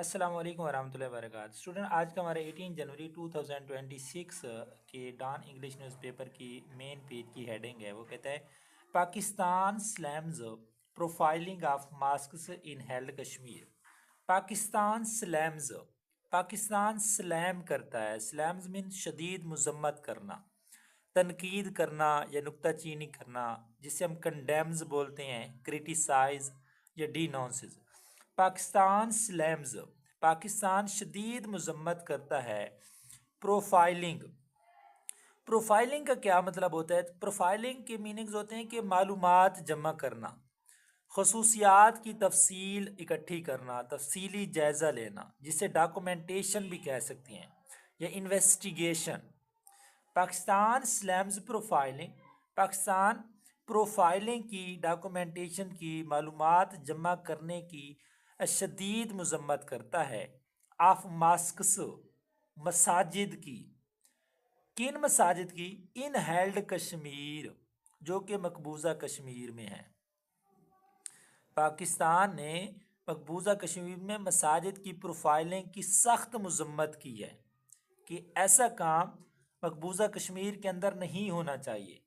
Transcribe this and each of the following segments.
السلام علیکم ورحمۃ اللہ وبرکاتہ اسٹوڈنٹ آج کا ہمارا 18 جنوری 2026 کے ڈان انگلش نیوز پیپر کی مین پیج کی ہیڈنگ ہے. وہ کہتا ہے Pakistan slims profiling of masks in held Kashmir. Pakistan slims, Pakistan سلیم کرتا ہے. سلیمز مین شدید مذمت کرنا، تنقید کرنا یا نکتہ چینی کرنا، جسے ہم کنڈیمز بولتے ہیں، کریٹیسائز یا ڈینونسز. پاکستان سلیمز، پاکستان شدید مذمت کرتا ہے. پروفائلنگ، پروفائلنگ کا کیا مطلب ہوتا ہے؟ پروفائلنگ کے میننگز ہوتے ہیں کہ معلومات جمع کرنا، خصوصیات کی تفصیل اکٹھی کرنا، تفصیلی جائزہ لینا، جسے ڈاکومنٹیشن بھی کہہ سکتی ہیں، یا investigation. Pakistan slims profiling, Pakistan profiling کی، ڈاکومنٹیشن کی، معلومات جمع کرنے کی شدید مذمت کرتا ہے. آف ماسکس، مساجد کی. کن مساجد کی؟ ان ہیلڈ کشمیر، جو کہ مقبوضہ کشمیر میں ہیں. پاکستان نے مقبوضہ کشمیر میں مساجد کی پروفائلنگ کی سخت مذمت کی ہے کہ ایسا کام مقبوضہ کشمیر کے اندر نہیں ہونا چاہیے.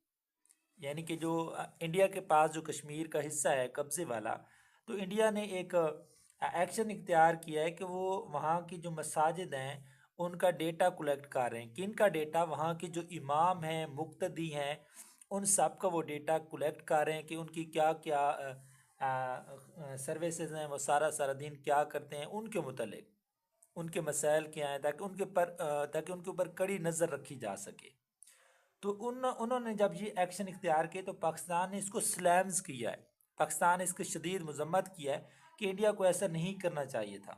یعنی کہ جو انڈیا کے پاس جو کشمیر کا حصہ ہے قبضے والا، تو انڈیا نے ایک ایکشن اختیار کیا ہے کہ وہ وہاں کی جو مساجد ہیں ان کا ڈیٹا کلیکٹ کر رہے ہیں. کن کا ڈیٹا؟ وہاں کے جو امام ہیں، مقتدی ہیں، ان سب کا وہ ڈیٹا کلیکٹ کر رہے ہیں کہ ان کی کیا کیا سروسز ہیں، وہ سارا دن کیا کرتے ہیں، ان کے متعلق ان کے مسائل کیا ہیں، تاکہ ان کے اوپر کڑی نظر رکھی جا سکے. تو انہوں نے جب یہ ایکشن اختیار کیے تو پاکستان نے اس کو سلیمز کیا ہے. پاکستان نے اس کی شدید مذمت کیا ہے کہ انڈیا کو ایسا نہیں کرنا چاہیے تھا.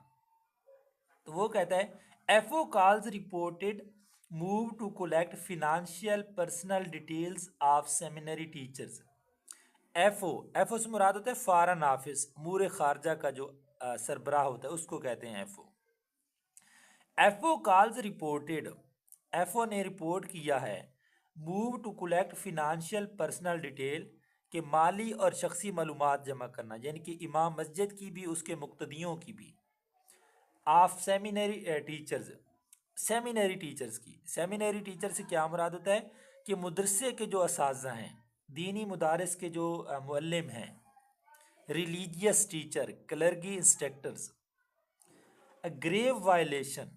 تو وہ کہتا ہے F O calls reported move to collect financial personal details of seminary teachers. F O سے مراد ہوتا ہے فارن آفس، امور خارجہ کا جو سربراہ ہوتا ہے اس کو کہتے ہیں F O. F O calls reported, F O نے رپورٹ کیا ہے، move to collect financial personal detail, کہ مالی اور شخصی معلومات جمع کرنا، یعنی کہ امام مسجد کی بھی، اس کے مقتدیوں کی بھی. Of seminary teachers, seminary teachers کی. سیمینری ٹیچر سے کیا مراد ہوتا ہے؟ کہ مدرسے کے جو اساتذہ ہیں، دینی مدارس کے جو معلم ہیں، ریلیجیس ٹیچر، کلرگی انسٹرکٹرز. گریو وائلیشن،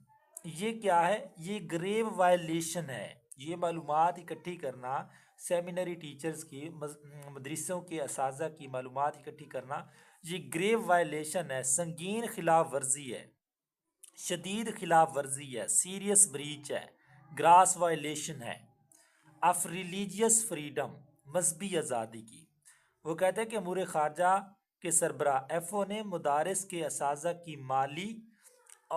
یہ کیا ہے؟ یہ گریو وائلیشن ہے. یہ معلومات اکٹھی کرنا، سیمینری ٹیچرز کی، مدرسوں کے اساتذہ کی معلومات اکٹھی کرنا، یہ گریو وائلیشن ہے، سنگین خلاف ورزی ہے، شدید خلاف ورزی ہے، سیریس بریچ ہے، گراس وائلیشن ہے. آف ریلیجیس فریڈم، مذہبی آزادی کی. وہ کہتے ہیں کہ امور خارجہ کے سربراہ ایف او نے مدارس کے اساتذہ کی مالی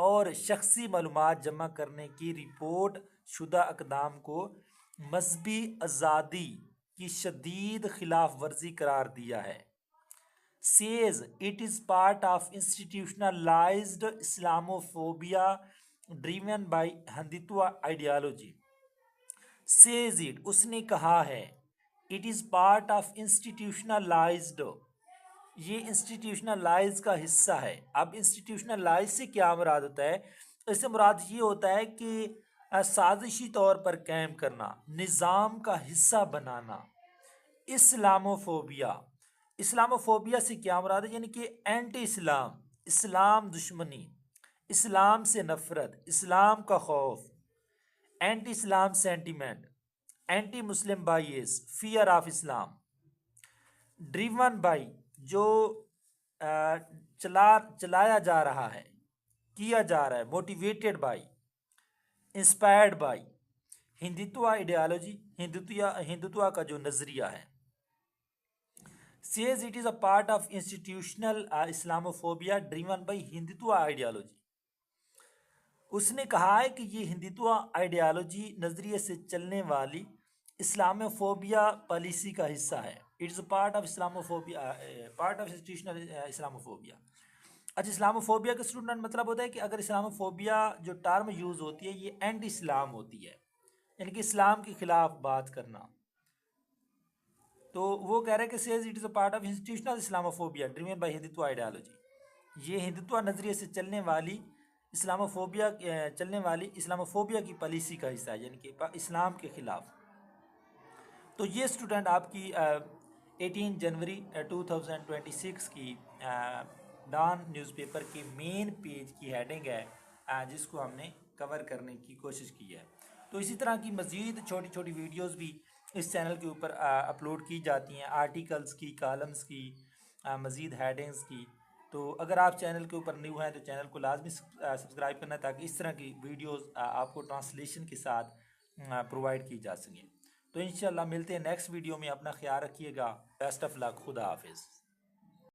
اور شخصی معلومات جمع کرنے کی رپورٹ شدہ اقدام کو مذہبی آزادی کی شدید خلاف ورزی قرار دیا ہے. says it is part of institutionalized Islamophobia driven by Hindutva ideology. says it، اس نے کہا ہے، it is part of institutionalized، یہ انسٹیٹیوشنلائز کا حصہ ہے. اب انسٹیٹیوشنلائز سے کیا مراد ہوتا ہے؟ اس سے مراد یہ ہوتا ہے کہ سازشی طور پر قائم کرنا، نظام کا حصہ بنانا. اسلاموفوبیا، اسلاموفوبیا سے کیا مراد ہے؟ یعنی کہ اینٹی اسلام، اسلام دشمنی، اسلام سے نفرت، اسلام کا خوف، اینٹی اسلام سینٹیمنٹ، اینٹی مسلم بائیس، fear of Islam. Driven by, جو چلایا جا رہا ہے، کیا جا رہا ہے، motivated by, inspired by. Hindutva ideology, Hindutva کا جو نظریہ ہے. says it is a part of institutional Islamophobia driven by Hindutva ideology. اس نے کہا ہے کہ یہ ہندوتوا آئیڈیالوجی نظریے سے چلنے والی اسلاموفوبیا پالیسی کا حصہ ہے. It is a part of Islamophobia, part of institutional Islamophobia. اچھا، اسلاموفوبیا کا اسٹوڈنٹ مطلب ہوتا ہے کہ اگر اسلاموفوبیا جو ٹرم یوز ہوتی ہے یہ اینٹی اسلام ہوتی ہے، یعنی کہ اسلام کے خلاف بات کرنا. تو وہ کہہ رہے ہیں کہ says it is a part of institutional Islamophobia driven by Hindutva ideology. یہ ہندوتوا نظریے سے چلنے والی اسلاموفوبیا کی پالیسی کا حصہ ہے، یعنی کہ اسلام کے خلاف۔ تو یہ اسٹوڈنٹ آپ کی 18 جنوری 2026 کی ڈان نیوز پیپر کی مین پیج کی ہیڈنگ ہے، جس کو ہم نے کور کرنے کی کوشش کی ہے۔ تو اسی طرح کی مزید چھوٹی چھوٹی ویڈیوز بھی اس چینل کے اوپر اپلوڈ کی جاتی ہیں، آرٹیکلز کی، کالمز کی، مزید ہیڈنگز کی۔ تو اگر آپ چینل کے اوپر نیو ہیں تو چینل کو لازمی سبسکرائب کرنا، تاکہ اس طرح کی ویڈیوز آپ کو ٹرانسلیشن کے ساتھ پرووائڈ کی جا سکیں۔ تو انشاءاللہ ملتے ہیں نیکسٹ ویڈیو میں، اپنا خیال رکھیے گا، بیسٹ آف لک، خدا حافظ۔